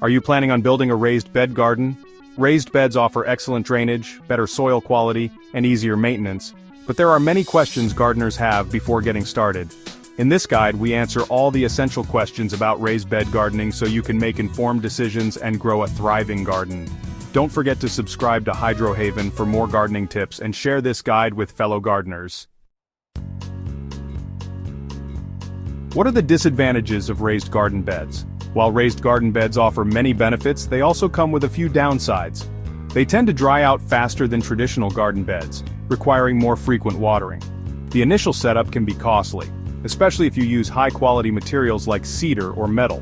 Are you planning on building a raised bed garden? Raised beds offer excellent drainage, better soil quality, and easier maintenance, but there are many questions gardeners have before getting started. In this guide, we answer all the essential questions about raised bed gardening so you can make informed decisions and grow a thriving garden. Don't forget to subscribe to Hydro Haven for more gardening tips and share this guide with fellow gardeners. What are the disadvantages of raised garden beds? While raised garden beds offer many benefits, they also come with a few downsides. They tend to dry out faster than traditional garden beds, requiring more frequent watering. The initial setup can be costly, especially if you use high-quality materials like cedar or metal.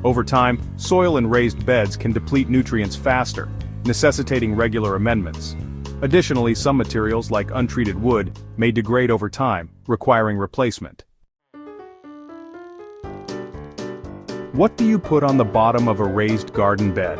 Over time, soil in raised beds can deplete nutrients faster, necessitating regular amendments. Additionally, some materials like untreated wood may degrade over time, requiring replacement. What do you put on the bottom of a raised garden bed?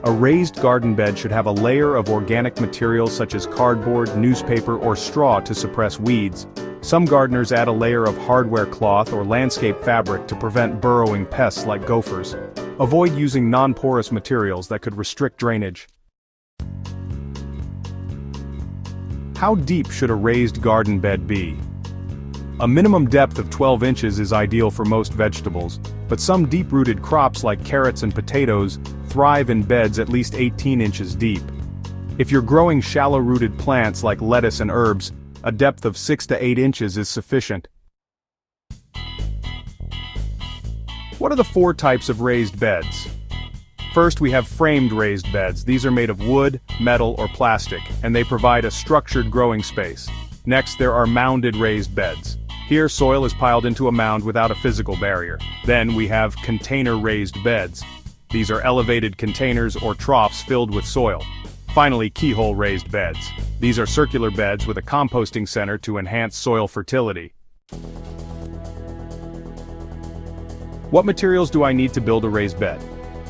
A raised garden bed should have a layer of organic materials such as cardboard, newspaper, or straw to suppress weeds. Some gardeners add a layer of hardware cloth or landscape fabric to prevent burrowing pests like gophers. Avoid using non-porous materials that could restrict drainage. How deep should a raised garden bed be? A minimum depth of 12 inches is ideal for most vegetables, but some deep-rooted crops like carrots and potatoes thrive in beds at least 18 inches deep. If you're growing shallow-rooted plants like lettuce and herbs, a depth of 6 to 8 inches is sufficient. What are the 4 types of raised beds? First, we have framed raised beds. These are made of wood, metal, or plastic, and they provide a structured growing space. Next, there are mounded raised beds. Here, soil is piled into a mound without a physical barrier. Then we have container raised beds. These are elevated containers or troughs filled with soil. Finally, keyhole raised beds. These are circular beds with a composting center to enhance soil fertility. What materials do I need to build a raised bed?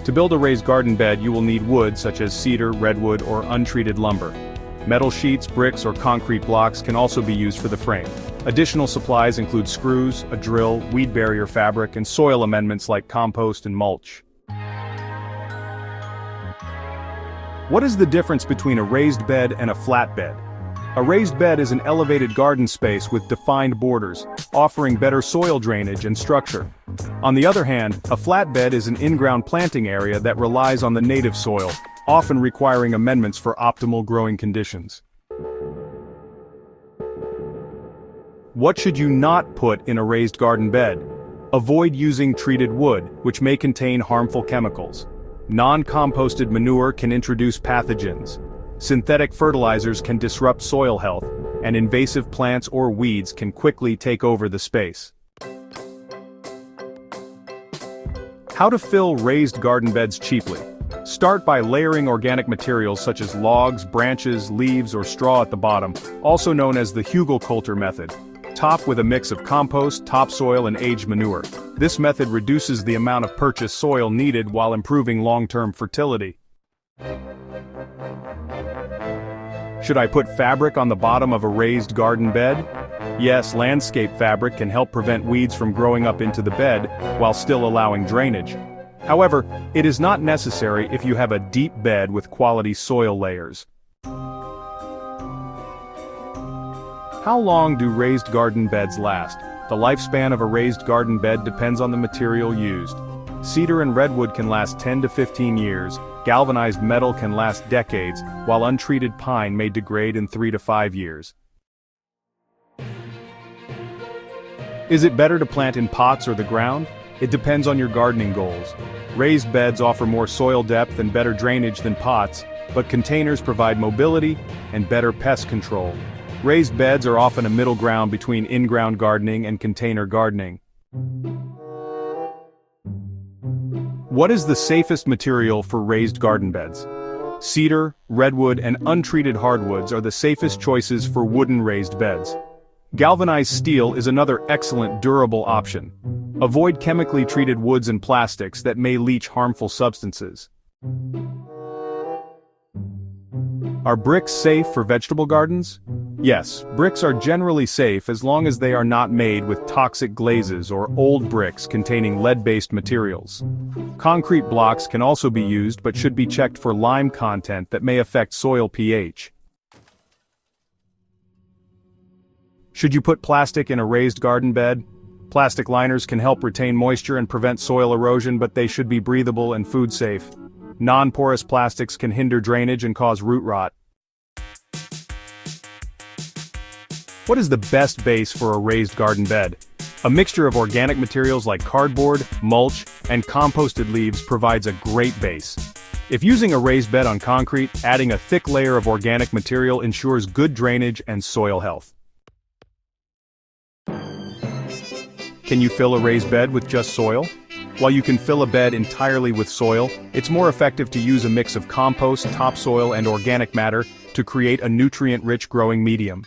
To build a raised garden bed, you will need wood such as cedar, redwood, or untreated lumber. Metal sheets, bricks, or concrete blocks can also be used for the frame. Additional supplies include screws, a drill, weed barrier fabric, and soil amendments like compost and mulch. What is the difference between a raised bed and a flat bed? A raised bed is an elevated garden space with defined borders, offering better soil drainage and structure. On the other hand, a flat bed is an in-ground planting area that relies on the native soil, often requiring amendments for optimal growing conditions. What should you not put in a raised garden bed? Avoid using treated wood, which may contain harmful chemicals. Non-composted manure can introduce pathogens. Synthetic fertilizers can disrupt soil health, and invasive plants or weeds can quickly take over the space. How to fill raised garden beds cheaply? Start by layering organic materials such as logs, branches, leaves, or straw at the bottom, also known as the Hugelkultur method. Top with a mix of compost, topsoil, and aged manure. This method reduces the amount of purchased soil needed while improving long-term fertility. Should I put fabric on the bottom of a raised garden bed? Yes, landscape fabric can help prevent weeds from growing up into the bed while still allowing drainage. However, it is not necessary if you have a deep bed with quality soil layers. How long do raised garden beds last? The lifespan of a raised garden bed depends on the material used. Cedar and redwood can last 10 to 15 years, galvanized metal can last decades, while untreated pine may degrade in 3 to 5 years. Is it better to plant in pots or the ground? It depends on your gardening goals. Raised beds offer more soil depth and better drainage than pots, but containers provide mobility and better pest control. Raised beds are often a middle ground between in-ground gardening and container gardening. What is the safest material for raised garden beds? Cedar, redwood, and untreated hardwoods are the safest choices for wooden raised beds. Galvanized steel is another excellent durable option. Avoid chemically treated woods and plastics that may leach harmful substances. Are bricks safe for vegetable gardens? Yes, bricks are generally safe as long as they are not made with toxic glazes or old bricks containing lead-based materials. Concrete blocks can also be used but should be checked for lime content that may affect soil pH. Should you put plastic in a raised garden bed? Plastic liners can help retain moisture and prevent soil erosion, but they should be breathable and food safe. Non-porous plastics can hinder drainage and cause root rot. What is the best base for a raised garden bed? A mixture of organic materials like cardboard, mulch, and composted leaves provides a great base. If using a raised bed on concrete, adding a thick layer of organic material ensures good drainage and soil health. Can you fill a raised bed with just soil? While you can fill a bed entirely with soil, it's more effective to use a mix of compost, topsoil, and organic matter to create a nutrient-rich growing medium.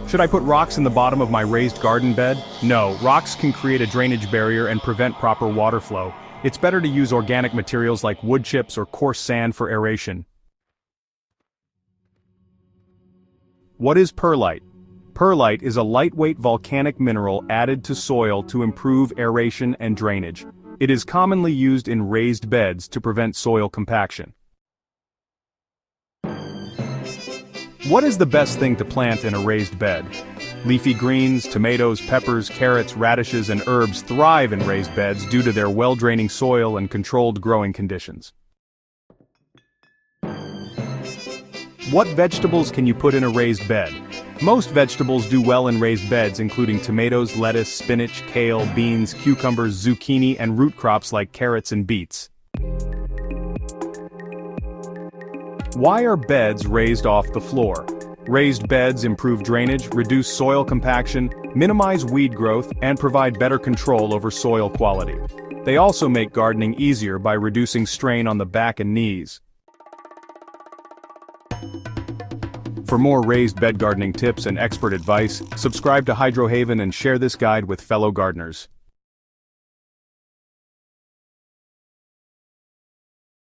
Should I put rocks in the bottom of my raised garden bed? No, rocks can create a drainage barrier and prevent proper water flow. It's better to use organic materials like wood chips or coarse sand for aeration. What is perlite? Perlite is a lightweight volcanic mineral added to soil to improve aeration and drainage. It is commonly used in raised beds to prevent soil compaction. What is the best thing to plant in a raised bed? Leafy greens, tomatoes, peppers, carrots, radishes, and herbs thrive in raised beds due to their well-draining soil and controlled growing conditions. What vegetables can you put in a raised bed? Most vegetables do well in raised beds, including tomatoes, lettuce, spinach, kale, beans, cucumbers, zucchini, and root crops like carrots and beets. Why are beds raised off the floor? Raised beds improve drainage, reduce soil compaction, minimize weed growth, and provide better control over soil quality. They also make gardening easier by reducing strain on the back and knees. For more raised bed gardening tips and expert advice, subscribe to Hydrohaven and share this guide with fellow gardeners.